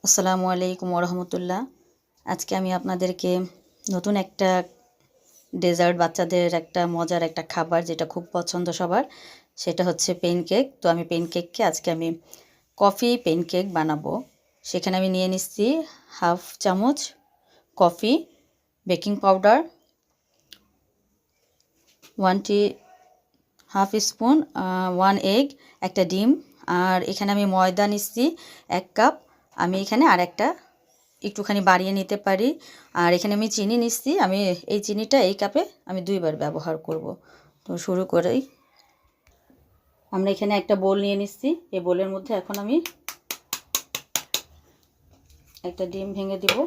আসসালামু আলাইকুম ওরহমতুল্লাহ। আজকে আমি আপনাদেরকে নতুন একটা ডেজার্ট, বাচ্চাদের একটা মজার একটা খাবার যেটা খুব পছন্দ সবার, সেটা হচ্ছে পেনকেক। তো আমি পেনকেককে আজকে আমি কফি পেনকেক বানাবো। সেখানে আমি নিয়ে নিচ্ছি হাফ চামচ coffee, baking powder, half spoon, 1 egg, একটা ডিম, আর এখানে আমি ময়দা নিচ্ছি 1 কাপ। আমি এখানে আর একটা একটুখানি বাড়িয়ে নিতে পারি। আর এখানে আমি চিনি নিচ্ছি, আমি এই চিনিটা এই কাপে আমি 2 বার ব্যবহার করব। তো শুরু করেই আমরা এখানে একটা বোল নিয়ে নিচ্ছি। এই বোলের মধ্যে এখন আমি একটা ডিম ভেঙে দিব।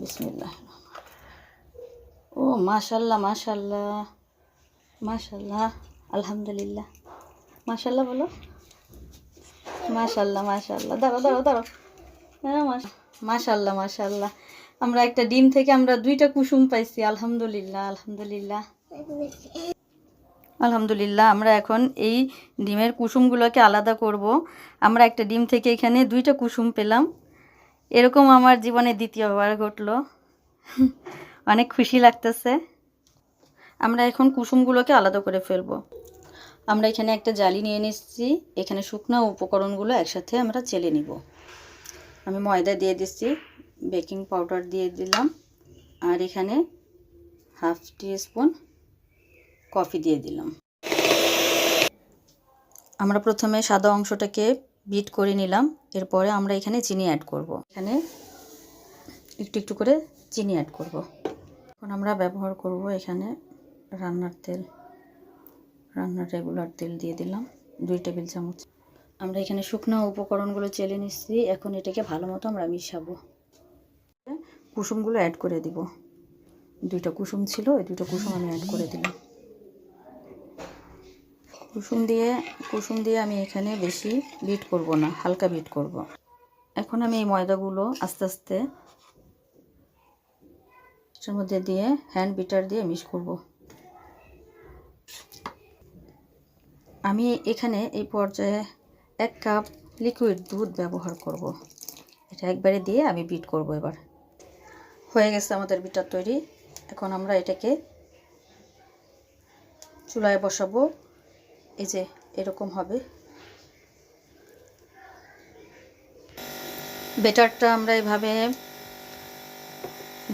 বিসমিল্লাহ। ও মাশাল্লাহ মাশাল্লাহ মাশাল্লাহ, আলহামদুলিল্লাহ, মাশাল্লাহ বলো, মাশাল্লাহ মাশাল্লাহ, দাঁড়াও দাঁড়াও দাঁড়াও, হ্যাঁ মাশাল্লাহ মাশাল্লাহ। আমরা একটা ডিম থেকে আমরা 2টা কুসুম পাইছি, আলহামদুলিল্লাহ আলহামদুলিল্লাহ আলহামদুলিল্লাহ। আমরা এখন এই ডিমের কুসুমগুলোকে আলাদা করব। আমরা একটা ডিম থেকে এখানে 2টা কুসুম পেলাম। এরকম আমার জীবনে দ্বিতীয়বার ঘটলো। অনেক খুশি লাগতেছে। আমরা এখন কুসুমগুলোকে আলাদা করে ফেলবো। আমরা এখানে একটা জালি নিয়ে নিচ্ছি। এখানে শুকনো উপকরণগুলো একসাথে আমরা চেলে নিব। আমি ময়দা দিয়ে দিচ্ছি, বেকিং পাউডার দিয়ে দিলাম, আর এখানে হাফ টিস্পুন কফি দিয়ে দিলাম। আমরা প্রথমে সাদা অংশটাকে বিট করে নিলাম। এরপরে আমরা এখানে চিনি অ্যাড করব। এখানে একটু একটু করে চিনি অ্যাড করব। এখন আমরা ব্যবহার করব এখানে রান্নার তেল, রান্নার রেগুলার তেল দিয়ে দিলাম 2 টেবিল চামচ। আমরা এখানে শুকনো উপকরণগুলো চেলে নিচ্ছি। এখন এটাকে ভালো মতো আমরা মিশাবো। কুসুমগুলো অ্যাড করে দিব। 2টা কুসুম ছিল, এই 2টা কুসুম আমি অ্যাড করে দিলাম। কুসুম দিয়ে আমি এখানে বেশি বিট করব না, হালকা বিট করব। এখন আমি এই ময়দাগুলো আস্তে আস্তে এর মধ্যে দিয়ে হ্যান্ড বিটার দিয়ে মিক্স করব। আমি এখানে এই পর্যায়ে 1 কাপ লিকুইড দুধ ব্যবহার করব। এটা একবারে দিয়ে আমি বিট করব। এবার হয়ে গেছে আমাদের বিটার তৈরি। এখন আমরা এটাকে চুলায় বসাবো। এই যে এরকম হবে। বেটারটা আমরা এভাবে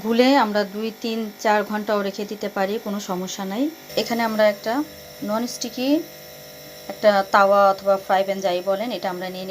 গুলে আমরা 2, 3, 4 ঘন্টাও রেখে দিতে পারি, কোনো সমস্যা নাই। এখানে আমরা একটা নন স্টিকি একটা তাওয়া অথবা ফ্রাই প্যান যাই বলেন, এটা আমরা নিয়ে